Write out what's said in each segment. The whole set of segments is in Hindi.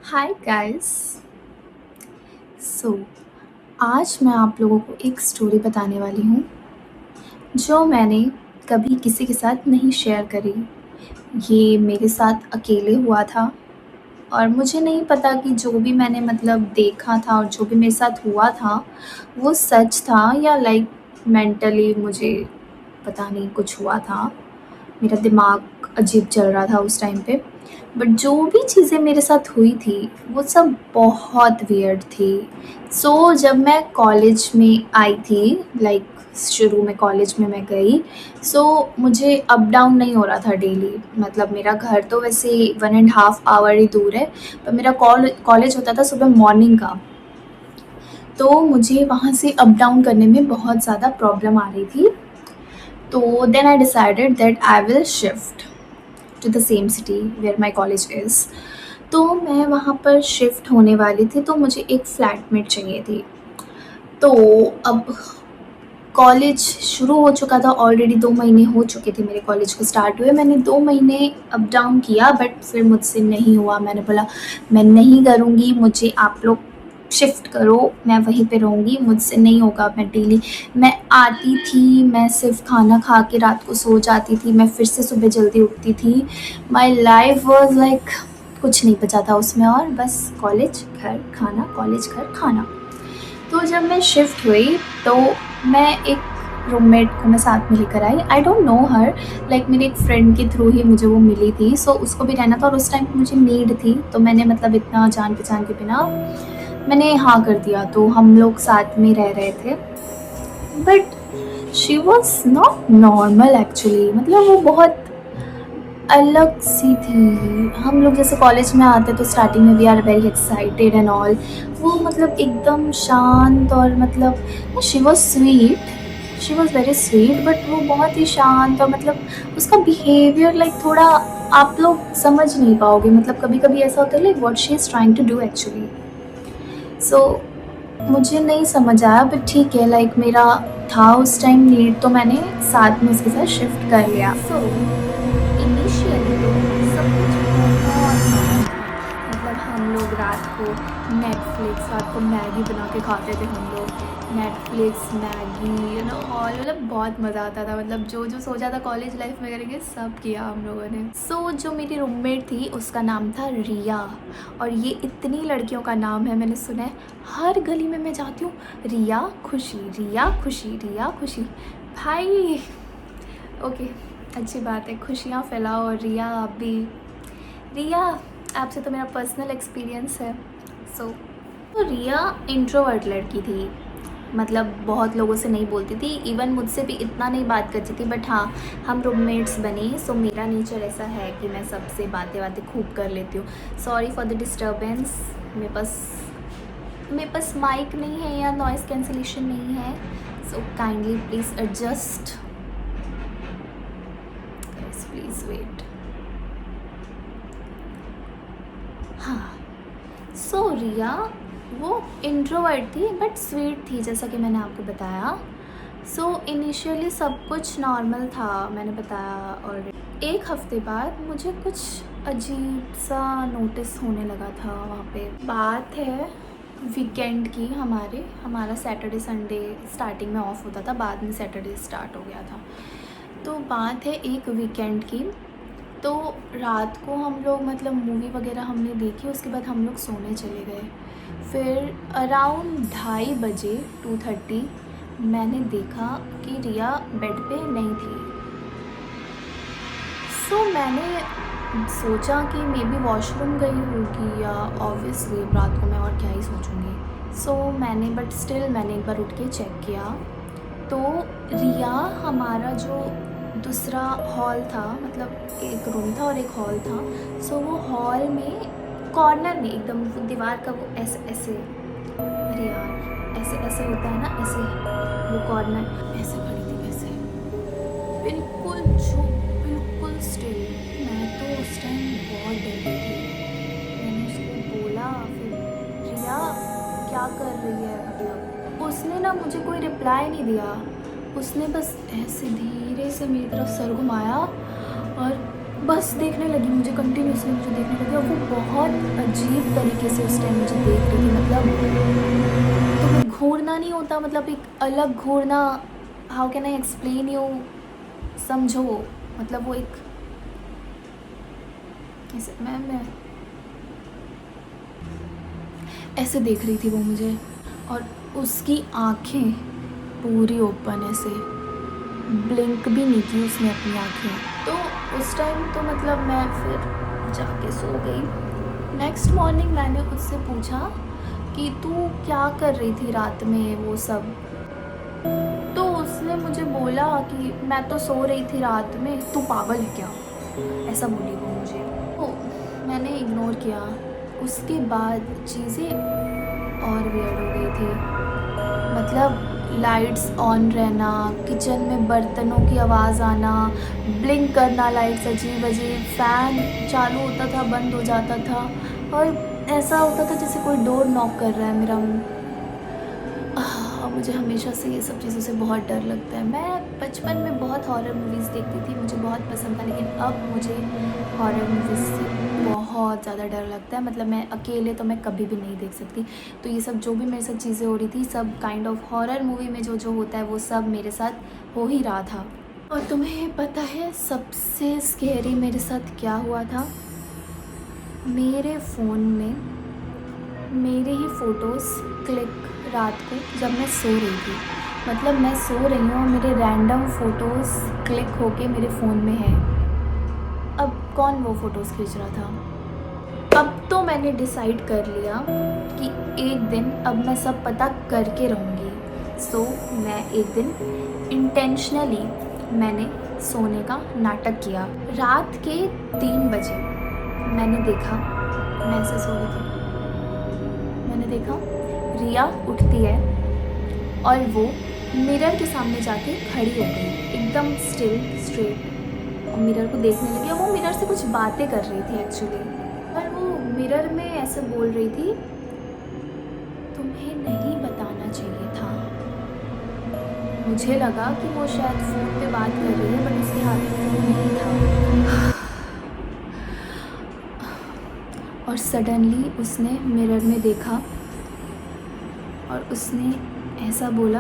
Hi guys. सो आज मैं आप लोगों को एक स्टोरी बताने वाली हूँ जो मैंने कभी किसी के साथ नहीं शेयर करी। ये मेरे साथ अकेले हुआ था और मुझे नहीं पता कि जो भी मैंने मतलब देखा था और जो भी मेरे साथ हुआ था वो सच था या लाइक मेंटली मुझे पता नहीं कुछ हुआ था। मेरा दिमाग अजीब चल रहा था उस टाइम पे। बट जो भी चीज़ें मेरे साथ हुई थी वो सब बहुत वियर्ड थी। जब मैं कॉलेज में आई थी, लाइक शुरू में कॉलेज में मैं गई, मुझे अप डाउन नहीं हो रहा था डेली। मतलब मेरा घर तो वैसे 1.5 आवर ही दूर है, पर मेरा कॉलेज होता था सुबह मॉर्निंग का। तो मुझे वहाँ से अप डाउन करने में बहुत ज़्यादा प्रॉब्लम आ रही थी। तो then I decided that I will shift to the same city where my college is. तो मैं वहाँ पर शिफ्ट होने वाली थी, तो मुझे एक फ्लैटमेट चाहिए थी। तो अब कॉलेज शुरू हो चुका था, ऑलरेडी 2 महीने हो चुके थे मेरे कॉलेज को स्टार्ट हुए। मैंने 2 महीने अप डाउन किया बट फिर मुझसे नहीं हुआ। मैंने बोला मैं नहीं करूँगी, मुझे आप लोग शिफ्ट करो, मैं वहीं पे रहूँगी, मुझसे नहीं होगा। मैं आती थी, मैं सिर्फ खाना खा के रात को सो जाती थी, मैं फिर से सुबह जल्दी उठती थी। माई लाइफ वॉज लाइक कुछ नहीं बचा था उसमें, और बस कॉलेज घर खाना, कॉलेज घर खाना। तो जब मैं शिफ्ट हुई तो मैं एक रूममेट को मैं साथ में लेकर आई। I don't know her, like मेरी एक फ्रेंड के थ्रू ही मुझे वो मिली थी। उसको भी रहना था और उस टाइम पे मुझे नीड थी, तो मैंने मतलब इतना जान पहचान के बिना मैंने हाँ कर दिया। तो हम लोग साथ में रह रहे थे। But she was not normal actually, मतलब वो बहुत अलग सी थी। हम लोग जैसे कॉलेज में आते तो स्टार्टिंग में we are very excited and all. वो मतलब एकदम शांत और मतलब she was sweet, she was very sweet, but वो बहुत ही शांत और मतलब उसका बिहेवियर लाइक थोड़ा आप लोग समझ नहीं पाओगे। मतलब कभी कभी ऐसा होता है like what she is trying to do actually. So मुझे नहीं समझ आया, बट ठीक है, लाइक मेरा था उस टाइम नीड, तो मैंने साथ में उसके साथ शिफ्ट कर लिया। इनिशियली तो सब कुछ बहुत नॉर्मल था। मतलब हम लोग रात को नेटफ्लिक्स, रात को मैगी बना के खाते थे हम लोग। नेटफ्लिक्स, मैगी, ऑल, मतलब बहुत मज़ा आता था। मतलब जो जो सोचा था कॉलेज लाइफ में करेंगे सब किया हम लोगों ने। जो मेरी रूममेट थी उसका नाम था रिया। और ये इतनी लड़कियों का नाम है, मैंने सुना है हर गली में मैं जाती हूँ, रिया खुशी, रिया खुशी, रिया खुशी। भाई ओके, अच्छी बात है, खुशियाँ फैलाओ। और रिया आप भी, रिया आपसे तो मेरा पर्सनल एक्सपीरियंस है। सो तो रिया इंट्रोवर्ट लड़की थी, मतलब बहुत लोगों से नहीं बोलती थी, इवन मुझसे भी इतना नहीं बात करती थी। बट हाँ, हम रूममेट्स बने, सो मेरा नेचर ऐसा है कि मैं सबसे बातें बातें खूब कर लेती हूँ। Sorry for the disturbance. मेरे पास माइक नहीं है या नॉइज़ कैंसिलेशन नहीं है, so kindly please adjust, please wait. हाँ, रिया वो इंट्रोवर्ट थी बट स्वीट थी, जैसा कि मैंने आपको बताया। इनिशियली सब कुछ नॉर्मल था, मैंने बताया। और एक हफ्ते बाद मुझे कुछ अजीब सा नोटिस होने लगा था वहाँ पे। बात है वीकेंड की, हमारा सैटरडे संडे स्टार्टिंग में ऑफ होता था, बाद में सैटरडे स्टार्ट हो गया था। तो बात है एक वीकेंड की। तो रात को हम लोग मतलब मूवी वगैरह हमने देखी, उसके बाद हम लोग सोने चले गए। फिर अराउंड 2:30 बजे, 2:30, मैंने देखा कि रिया बेड पे नहीं थी। मैंने सोचा कि मे बी वॉशरूम गई होगी, या ऑब्वियसली रात को मैं और क्या ही सोचूंगी। मैंने बट स्टिल मैंने एक बार उठ के चेक किया, तो रिया, हमारा जो दूसरा हॉल था, मतलब एक रूम था और एक हॉल था। वो हॉल में कॉर्नर में एकदम वो दीवार का वो ऐसे ऐसे, अरे यार ऐसे ऐसे होता है ना, ऐसे वो कॉर्नर ऐसे खड़ी थी, ऐसे बिल्कुल चुप, बिल्कुल स्टिल। मैं तो उस टाइम बहुत डर गई थी। मैंने उसको बोला फिर, रिया क्या कर रही है, मतलब उसने ना मुझे कोई रिप्लाई नहीं दिया। उसने बस ऐसे धीरे से मेरी तरफ सर घुमाया और बस देखने लगी, मुझे कंटिन्यूअसली मुझे देखने लगी और वो बहुत अजीब तरीके से उस टाइम मुझे देख रही थी। तो घूरना नहीं होता, मतलब एक अलग घूरना, how can I explain you, समझो, मतलब वो एक ऐसे मैं ऐसे देख रही थी वो मुझे, और उसकी आँखें पूरी ओपन, ऐसे ब्लिंक भी नहीं की उसने अपनी आँखें। तो उस टाइम तो मतलब मैं फिर जाके सो गई। नेक्स्ट मॉर्निंग मैंने उससे पूछा कि तू क्या कर रही थी रात में वो सब। तो उसने मुझे बोला कि मैं तो सो रही थी रात में, तू पागल है क्या, ऐसा बोली वो मुझे। तो मैंने इग्नोर किया। उसके बाद चीज़ें और वियर्ड हो गई थी, मतलब लाइट्स ऑन रहना, किचन में बर्तनों की आवाज़ आना, ब्लिंक करना लाइट्स अजीब अजीब, फ़ैन चालू होता था बंद हो जाता था, और ऐसा होता था जैसे कोई डोर नॉक कर रहा है मेरा। और मुझे हमेशा से ये सब चीज़ों से बहुत डर लगता है। मैं बचपन में बहुत हॉरर मूवीज़ देखती थी, मुझे बहुत पसंद था, लेकिन अब मुझे हॉरर मूवीज़ से बहुत ज़्यादा डर लगता है। मतलब मैं अकेले तो मैं कभी भी नहीं देख सकती। तो ये सब जो भी मेरे साथ चीज़ें हो रही थी, सब काइंड ऑफ हॉरर मूवी में जो जो होता है वो सब मेरे साथ हो ही रहा था। और तुम्हें पता है सबसे स्केरी मेरे साथ क्या हुआ था? मेरे फ़ोन में मेरे ही फ़ोटोज़ क्लिक, रात को जब मैं सो रही थी, मतलब मैं सो रही हूँ और मेरे रैंडम फ़ोटोज़ क्लिक होके मेरे फ़ोन में है। अब कौन वो फ़ोटोज़ खींच रहा था? अब तो मैंने डिसाइड कर लिया कि एक दिन अब मैं सब पता करके रहूँगी। सो मैं एक दिन इंटेंशनली मैंने सोने का नाटक किया। रात के 3 बजे मैंने देखा, मैं ऐसे सो रही थी, मैंने देखा रिया उठती है और वो मिरर के सामने जाके खड़ी हो गई, एकदम स्टिल स्ट्रेट, और मिरर को देखने लगी। और वो मिरर से कुछ बातें कर रही थी एक्चुअली, और वो मिरर में ऐसे बोल रही थी, तुम्हें नहीं बताना चाहिए था। मुझे लगा कि वो शायद फ़ोन पे बात कर रही है, बट उसके हाथ में फ़ोन नहीं था। और सडनली उसने मिरर में देखा और उसने ऐसा बोला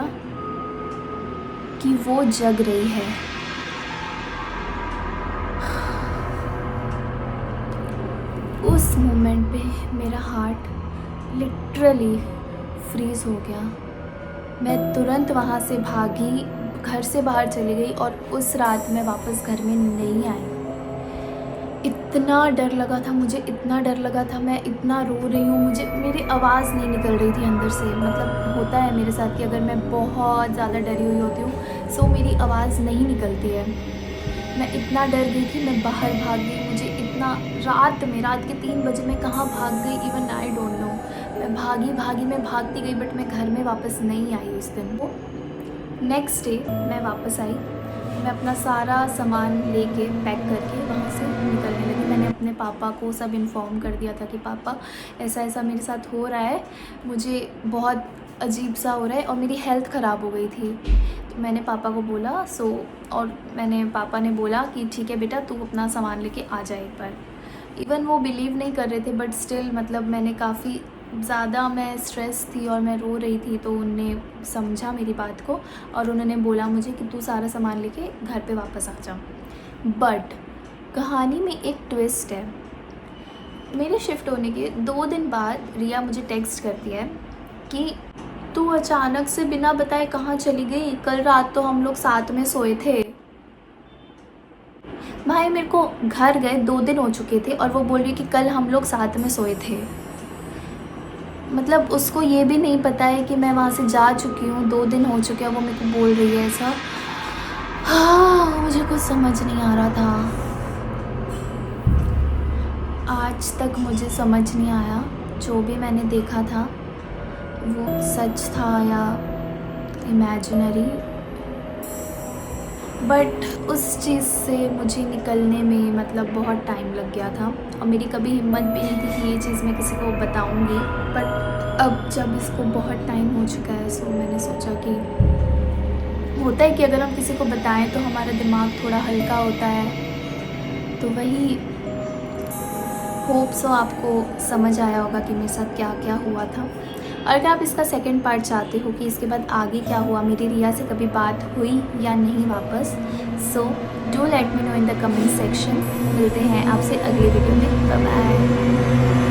कि वो जग रही है। उस मोमेंट पे मेरा हार्ट लिटरली फ्रीज़ हो गया। मैं तुरंत वहाँ से भागी, घर से बाहर चली गई और उस रात मैं वापस घर में नहीं आई। इतना डर लगा था मुझे, इतना डर लगा था, मैं इतना रो रही हूँ, मुझे मेरी आवाज़ नहीं निकल रही थी अंदर से। मतलब होता है मेरे साथ कि अगर मैं बहुत ज़्यादा डरी हुई होती हूँ सो मेरी आवाज़ नहीं निकलती है। मैं इतना डर गई थी, मैं बाहर भाग गई, मुझे इतना रात के 3 बजे मैं कहाँ भाग गई, इवन आई डोंट नो। मैं भागी मैं भागती गई, बट मैं घर में वापस नहीं आई उस दिन। वो नेक्स्ट डे मैं वापस आई, मैं अपना सारा सामान लेके पैक करके वहाँ से निकलने लगी। मैंने अपने पापा को सब इन्फॉर्म कर दिया था कि पापा ऐसा ऐसा मेरे साथ हो रहा है, मुझे बहुत अजीब सा हो रहा है और मेरी हेल्थ ख़राब हो गई थी। तो मैंने पापा को बोला और पापा ने बोला कि ठीक है बेटा, तू अपना सामान लेके आ जा एक बार। इवन वो बिलीव नहीं कर रहे थे, बट स्टिल मतलब मैंने काफ़ी ज़्यादा मैं स्ट्रेस थी और मैं रो रही थी, तो उनने समझा मेरी बात को और उन्होंने बोला मुझे कि तू सारा सामान लेके घर पे वापस आ जा। बट कहानी में एक ट्विस्ट है। मेरे शिफ्ट होने के 2 दिन बाद रिया मुझे टेक्स्ट करती है कि तू अचानक से बिना बताए कहाँ चली गई, कल रात तो हम लोग साथ में सोए थे। भाई मेरे को घर गए 2 दिन हो चुके थे और वो बोल रही कि कल हम लोग साथ में सोए थे। मतलब उसको ये भी नहीं पता है कि मैं वहाँ से जा चुकी हूँ, 2 दिन हो चुके हैं, वो मेरे को बोल रही है ऐसा। हाँ, मुझे कुछ समझ नहीं आ रहा था, आज तक मुझे समझ नहीं आया जो भी मैंने देखा था वो सच था या इमेजिनरी। बट उस चीज़ से मुझे निकलने में मतलब बहुत टाइम लग गया था और मेरी कभी हिम्मत भी नहीं थी कि ये चीज़ मैं किसी को बताऊंगी। बट अब जब इसको बहुत टाइम हो चुका है सो मैंने सोचा कि होता है कि अगर हम किसी को बताएं तो हमारा दिमाग थोड़ा हल्का होता है, तो वही होप सो आपको समझ आया होगा कि मेरे साथ क्या क्या हुआ था। और अगर आप इसका सेकंड पार्ट चाहते हो कि इसके बाद आगे क्या हुआ, मेरी रिया से कभी बात हुई या नहीं वापस, so do let me know in the comment section. मिलते हैं आपसे अगले वीडियो में। Bye bye.